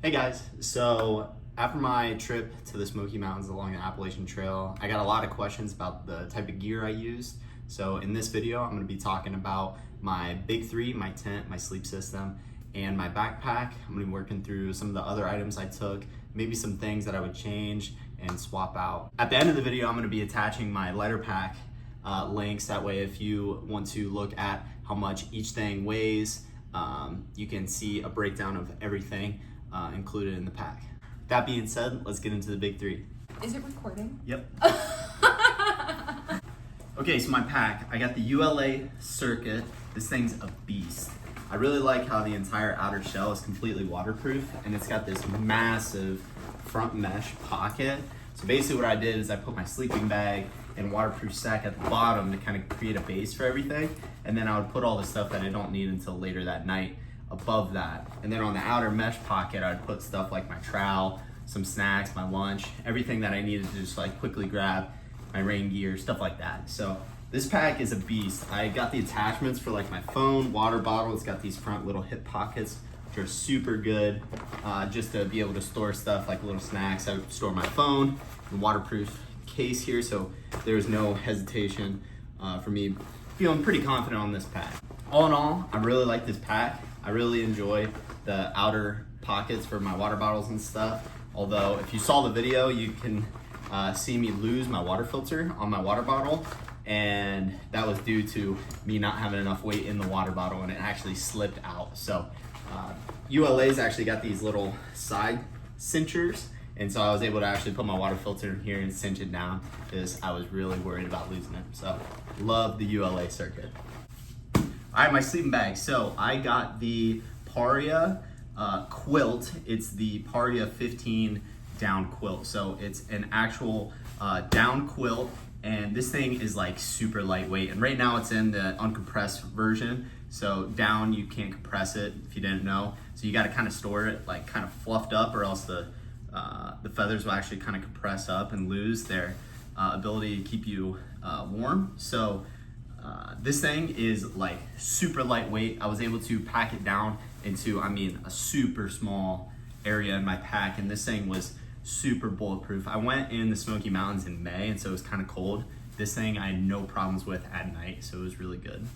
Hey guys, so after my trip to the Smoky Mountains along the Appalachian Trail, I got a lot of questions about the type of gear I used. So in this video, I'm going to be talking about my big three, my tent, my sleep system, and my backpack. I'm going to be working through some of the other items I took, maybe some things that I would change and swap out. At the end of the video, I'm going to be attaching my lighter pack links. That way, if you want to look at how much each thing weighs, you can see a breakdown of everything included in the pack. That being said, let's get into the big three. Is it recording? Yep. Okay, so my pack, I got the ULA Circuit. This thing's a beast. I really like how the entire outer shell is completely waterproof, and it's got this massive front mesh pocket. So basically what I did is I put my sleeping bag and waterproof sack at the bottom to kind of create a base for everything, and then I would put all the stuff that I don't need until later that night above that. And then on the outer mesh pocket, I'd put stuff like my trowel, some snacks, my lunch, everything that I needed to just like quickly grab, my rain gear, stuff like that. So this pack is a beast. I got the attachments for like my phone, water bottle. It's got these front little hip pockets, which are super good, just to be able to store stuff like little snacks. I would store my phone, the waterproof case here, so there's no hesitation for me feeling pretty confident on this pack. All in all, I really like this pack. I really enjoy the outer pockets for my water bottles and stuff. Although if you saw the video, you can see me lose my water filter on my water bottle, and that was due to me not having enough weight in the water bottle and it actually slipped out. So ULA's actually got these little side cinchers, and so I was able to actually put my water filter in here and cinch it down because I was really worried about losing it. So love the ULA Circuit. All right, my sleeping bag. So I got the Paria quilt. It's the Paria 15 down quilt. So it's an actual down quilt, and this thing is like super lightweight. And right now it's in the uncompressed version. So down, you can't compress it if you didn't know. So you got to kind of store it like kind of fluffed up, or else the feathers will actually kind of compress up and lose their ability to keep you warm. So this thing is like super lightweight. I was able to pack it down into, a super small area in my pack, and this thing was super bulletproof. I went in the Smoky Mountains in May, and so it was kind of cold. This thing I had no problems with at night, so it was really good.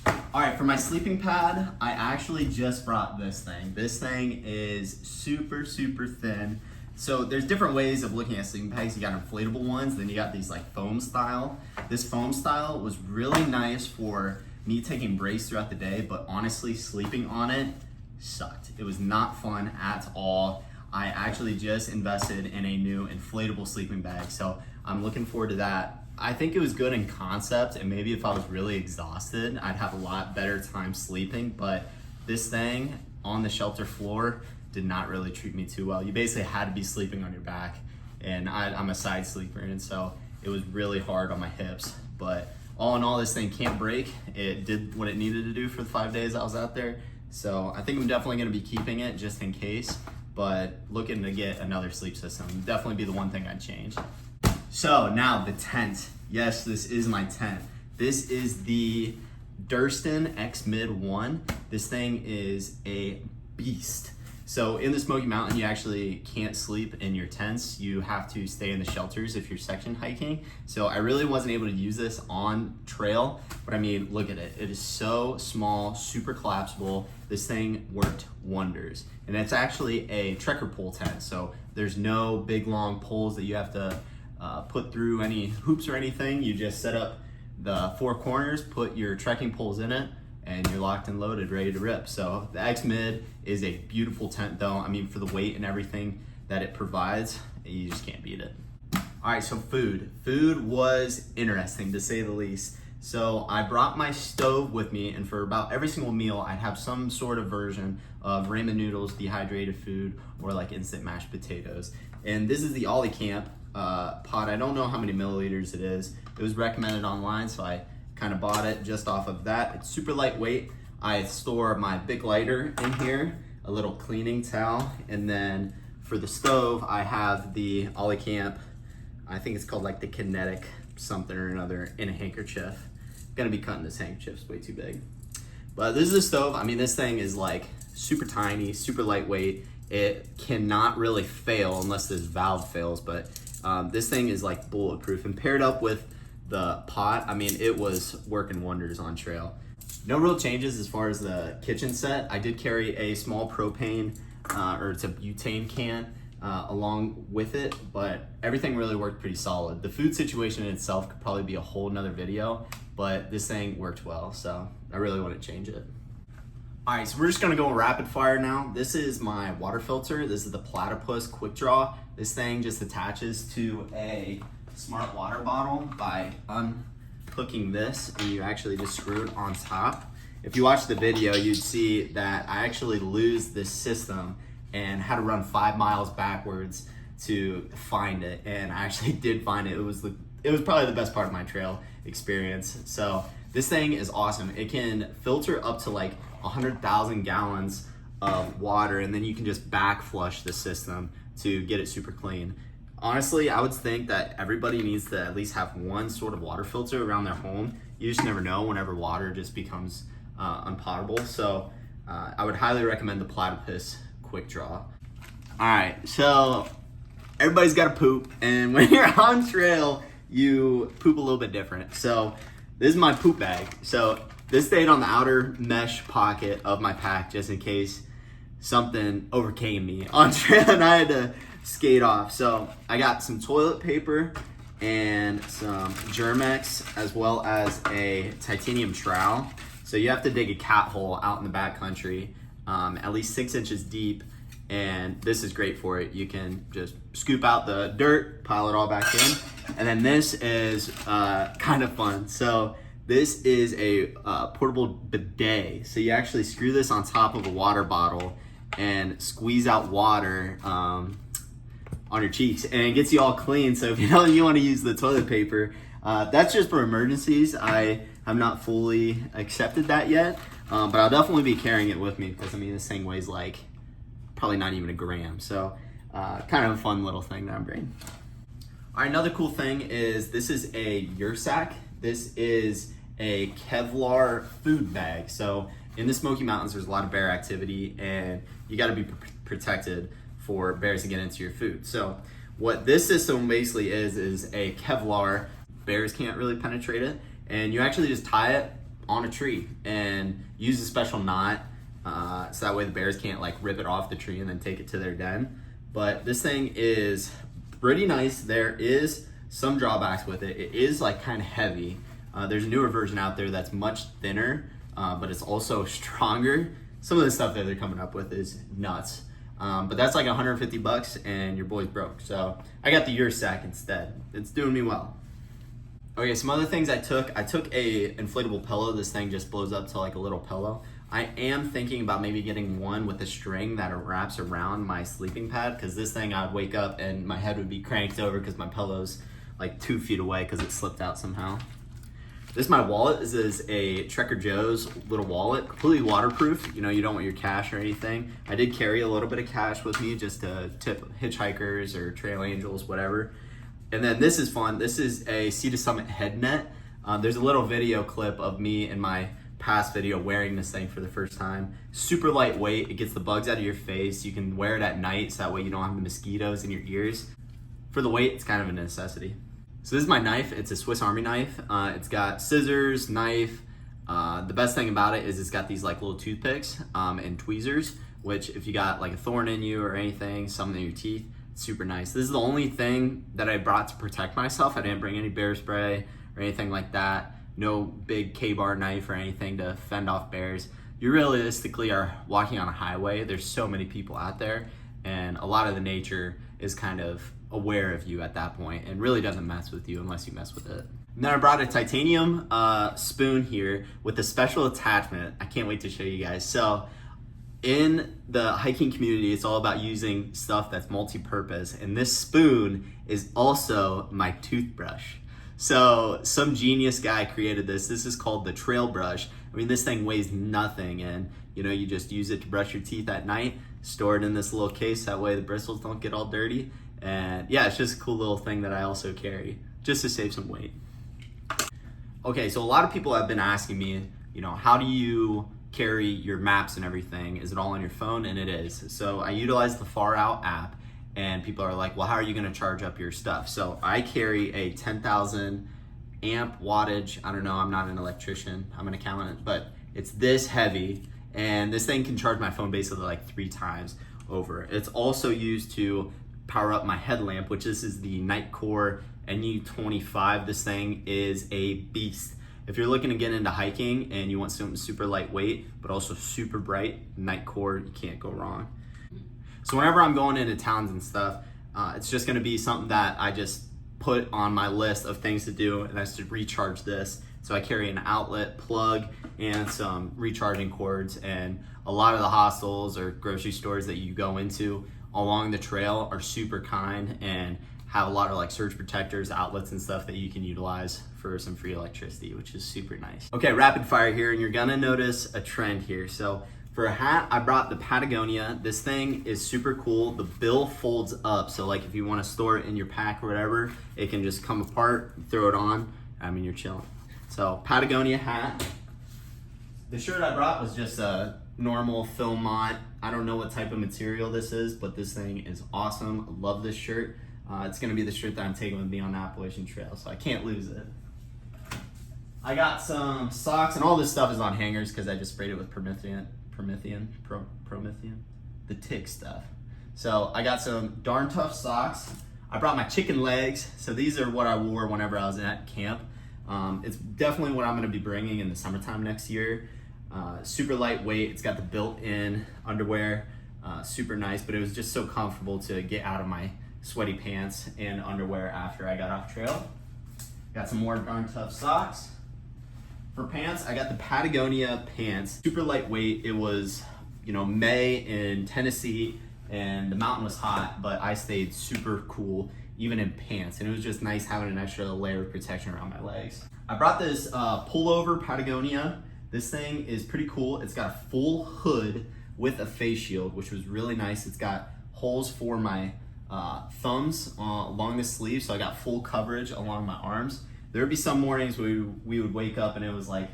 All right, for my sleeping pad, I actually just brought this thing. This thing is super, super thin. So there's different ways of looking at sleeping bags. You got inflatable ones, then you got these like foam style. This foam style was really nice for me taking breaks throughout the day, but honestly, sleeping on it sucked. It was not fun at all. I actually just invested in a new inflatable sleeping bag, so I'm looking forward to that. I think it was good in concept, and maybe if I was really exhausted, I'd have a lot better time sleeping, but this thing on the shelter floor did not really treat me too well. You basically had to be sleeping on your back, and I'm a side sleeper, and so it was really hard on my hips. But all in all, this thing can't break. It did what it needed to do for the 5 days I was out there. So I think I'm definitely gonna be keeping it just in case, but looking to get another sleep system. Definitely be the one thing I'd change. So now the tent. Yes, this is my tent. This is the Durston X Mid 1. This thing is a beast. So in the Smoky Mountain, you actually can't sleep in your tents. You have to stay in the shelters if you're section hiking. So I really wasn't able to use this on trail, but look at it. It is so small, super collapsible. This thing worked wonders. And it's actually a trekker pole tent. So there's no big long poles that you have to put through any hoops or anything. You just set up the four corners, put your trekking poles in it, and you're locked and loaded, ready to rip. So the X-Mid is a beautiful tent though. For the weight and everything that it provides, you just can't beat it. All right, so food. Food was interesting to say the least. So I brought my stove with me, and for about every single meal, I'd have some sort of version of ramen noodles, dehydrated food, or like instant mashed potatoes. And this is the Ollie Camp pot. I don't know how many milliliters it is. It was recommended online, so I kind of bought it just off of that. It's super lightweight. I store my big lighter in here, a little cleaning towel, and then for the stove, I have the Ollie Camp, I think it's called like the Kinetic something or another, in a handkerchief. Gonna be cutting this handkerchief, it's way too big. But this is a stove. This thing is like super tiny, super lightweight. It cannot really fail unless this valve fails, but this thing is like bulletproof. And paired up with the pot, I mean, it was working wonders on trail. No real changes as far as the kitchen set. I did carry a small propane, or it's a butane can, along with it, but everything really worked pretty solid. The food situation in itself could probably be a whole nother video, but this thing worked well, so I really wouldn't change it. All right, so we're just gonna go rapid fire now. This is my water filter. This is the Platypus Quick Draw. This thing just attaches to a smart water bottle by unhooking this, and you actually just screw it on top. If you watch the video, you'd see that I actually lose this system and had to run 5 miles backwards to find it, and I actually did find it. It was probably the best part of my trail experience. So this thing is awesome. It can filter up to like 100,000 gallons of water, and then you can just back flush the system to get it super clean. Honestly, I would think that everybody needs to at least have one sort of water filter around their home. You just never know whenever water just becomes unpotable. So I would highly recommend the Platypus Quick Draw. All right, so everybody's got to poop, and when you're on trail, you poop a little bit different. So this is my poop bag. So this stayed on the outer mesh pocket of my pack just in case something overcame me on trail and I had to skate off. So I got some toilet paper and some Germex, as well as a titanium trowel. So you have to dig a cat hole out in the backcountry, at least 6 inches deep, and this is great for it. You can just scoop out the dirt, pile it all back in, and then this is kind of fun. So this is a portable bidet. So you actually screw this on top of a water bottle and squeeze out water on your cheeks, and it gets you all clean. So if you want to use the toilet paper, that's just for emergencies. I have not fully accepted that yet, but I'll definitely be carrying it with me because I mean this thing weighs like probably not even a gram. So kind of a fun little thing that I'm bringing. All right, another cool thing is this is a Ursack. This is a Kevlar food bag. So in the Smoky Mountains, there's a lot of bear activity, and you got to be protected for bears to get into your food. So what this system basically is a Kevlar. Bears can't really penetrate it, and you actually just tie it on a tree and use a special knot, so that way the bears can't like rip it off the tree and then take it to their den. But this thing is pretty nice. There is some drawbacks with it. It is like kind of heavy. There's a newer version out there that's much thinner, but it's also stronger. Some of the stuff that they're coming up with is nuts. But that's like $150 and your boy's broke. So I got the Ursack instead. It's doing me well. Okay, some other things I took a inflatable pillow. This thing just blows up to like a little pillow. I am thinking about maybe getting one with a string that wraps around my sleeping pad, because this thing I'd wake up and my head would be cranked over because my pillow's like 2 feet away because it slipped out somehow. This is my wallet. This is a Trader Joe's little wallet, completely waterproof. You know, you don't want your cash or anything. I did carry a little bit of cash with me just to tip hitchhikers or trail angels, whatever. And then this is fun. This is a Sea to Summit head net. There's a little video clip of me in my past video wearing this thing for the first time. Super lightweight. It gets the bugs out of your face. You can wear it at night so that way you don't have the mosquitoes in your ears. For the weight, it's kind of a necessity. So this is my knife. It's a Swiss Army knife. It's got scissors, knife. The best thing about it is it's got these like little toothpicks and tweezers, which if you got like a thorn in you or anything, something in your teeth, it's super nice. This is the only thing that I brought to protect myself. I didn't bring any bear spray or anything like that. No big K-bar knife or anything to fend off bears. You realistically are walking on a highway. There's so many people out there, and a lot of the nature is kind of aware of you at that point and really doesn't mess with you unless you mess with it. And then I brought a titanium spoon here with a special attachment. I can't wait to show you guys. So in the hiking community, it's all about using stuff that's multi-purpose, and this spoon is also my toothbrush. So some genius guy created this. This is called the trail brush. I mean, this thing weighs nothing, and you just use it to brush your teeth at night, store it in this little case, that way the bristles don't get all dirty. And yeah, it's just a cool little thing that I also carry just to save some weight. Okay, so a lot of people have been asking me, how do you carry your maps and everything? Is it all on your phone? And it is. So I utilize the Far Out app, and people are like, well, how are you gonna charge up your stuff? So I carry a 10,000 amp wattage. I don't know, I'm not an electrician, I'm an accountant, but it's this heavy, and this thing can charge my phone basically like 3 times over. It's also used to power up my headlamp, which this is the Nightcore NU25. This thing is a beast. If you're looking to get into hiking and you want something super lightweight, but also super bright, Nightcore, you can't go wrong. So whenever I'm going into towns and stuff, it's just gonna be something that I just put on my list of things to do, and that's to recharge this. So I carry an outlet plug and some recharging cords, and a lot of the hostels or grocery stores that you go into along the trail are super kind and have a lot of like surge protectors, outlets and stuff that you can utilize for some free electricity, which is super nice. Okay, rapid fire here, and you're gonna notice a trend here. So for a hat, I brought the Patagonia. This thing is super cool. The bill folds up, so like if you wanna store it in your pack or whatever, it can just come apart, throw it on, I mean, you're chilling. So Patagonia hat. The shirt I brought was just a normal Philmont. I don't know what type of material this is, but this thing is awesome. I love this shirt. It's gonna be the shirt that I'm taking with me on the Appalachian Trail, so I can't lose it. I got some socks, and all this stuff is on hangers because I just sprayed it with Promethean, the tick stuff. So I got some darn tough socks. I brought my chicken legs, so these are what I wore whenever I was at camp. It's definitely what I'm gonna be bringing in the summertime next year. Super lightweight, it's got the built-in underwear, super nice, but it was just so comfortable to get out of my sweaty pants and underwear after I got off trail. Got some more darn tough socks. For pants, I got the Patagonia pants, super lightweight. It was, May in Tennessee, and the mountain was hot, but I stayed super cool, even in pants, and it was just nice having an extra layer of protection around my legs. I brought this pullover Patagonia. This thing is pretty cool. It's got a full hood with a face shield, which was really nice. It's got holes for my thumbs along the sleeve, so I got full coverage along my arms. There would be some mornings we would wake up and it was like,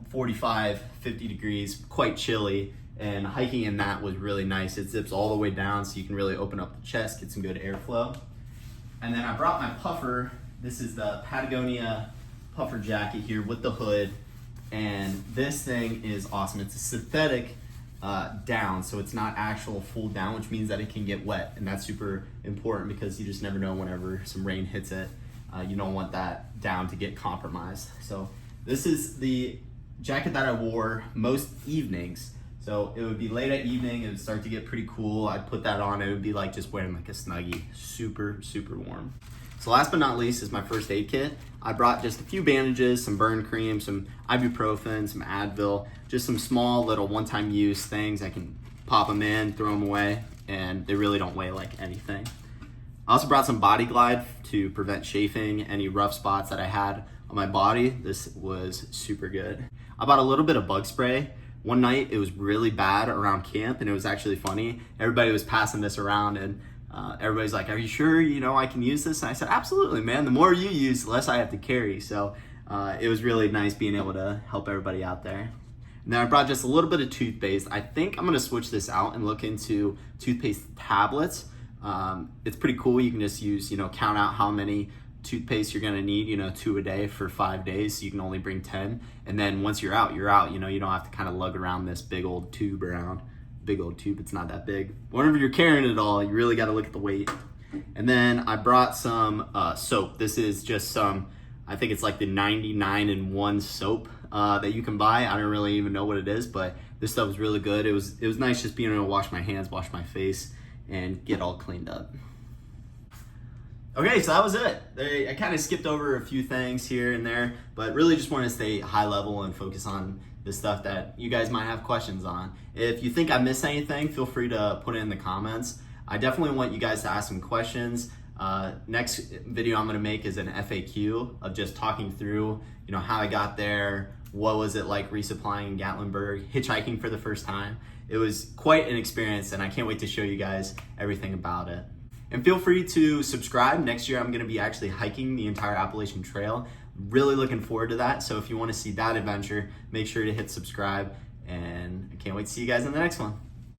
45, 50 degrees, quite chilly, and hiking in that was really nice. It zips all the way down so you can really open up the chest, get some good airflow. And then I brought my puffer. This is the Patagonia puffer jacket here with the hood, and this thing is awesome. It's a synthetic down, so it's not actual full down, which means that it can get wet, and that's super important because you just never know whenever some rain hits it. You don't want that down to get compromised. So this is the jacket that I wore most evenings. So it would be late at evening, it would start to get pretty cool. I'd put that on, it would be like just wearing like a Snuggie, super, super warm. So last but not least is my first aid kit. I brought just a few bandages, some burn cream, some ibuprofen, some Advil, just some small little one-time use things. I can pop them in, throw them away, and they really don't weigh like anything. I also brought some Body Glide to prevent chafing, any rough spots that I had on my body. This was super good. I bought a little bit of bug spray. One night it was really bad around camp, and it was actually funny. Everybody was passing this around, and everybody's like, are you sure I can use this? And I said, absolutely, man. The more you use, the less I have to carry. So it was really nice being able to help everybody out there. And then I brought just a little bit of toothpaste. I think I'm gonna switch this out and look into toothpaste tablets. It's pretty cool. You can just use, count out how many toothpaste you're gonna need, 2 a day for 5 days. So you can only bring 10. And then once you're out, you're out. You don't have to kind of lug around this big old tube around. Big old tube, it's not that big. Whenever you're carrying it all, you really gotta look at the weight. And then I brought some soap. This is just some, I think it's like the 99-in-1 soap that you can buy. I don't really even know what it is, but this stuff was really good. It was nice just being able to wash my hands, wash my face, and get all cleaned up. Okay, so that was it. I kind of skipped over a few things here and there, but really just wanted to stay high level and focus on the stuff that you guys might have questions on. If you think I missed anything, feel free to put it in the comments. I definitely want you guys to ask some questions. Next video I'm gonna make is an FAQ of just talking through, how I got there, what was it like resupplying in Gatlinburg, hitchhiking for the first time. It was quite an experience, and I can't wait to show you guys everything about it. And feel free to subscribe. Next year I'm gonna be actually hiking the entire Appalachian Trail. Really looking forward to that. So if you wanna see that adventure, make sure to hit subscribe. And Can't wait to see you guys in the next one.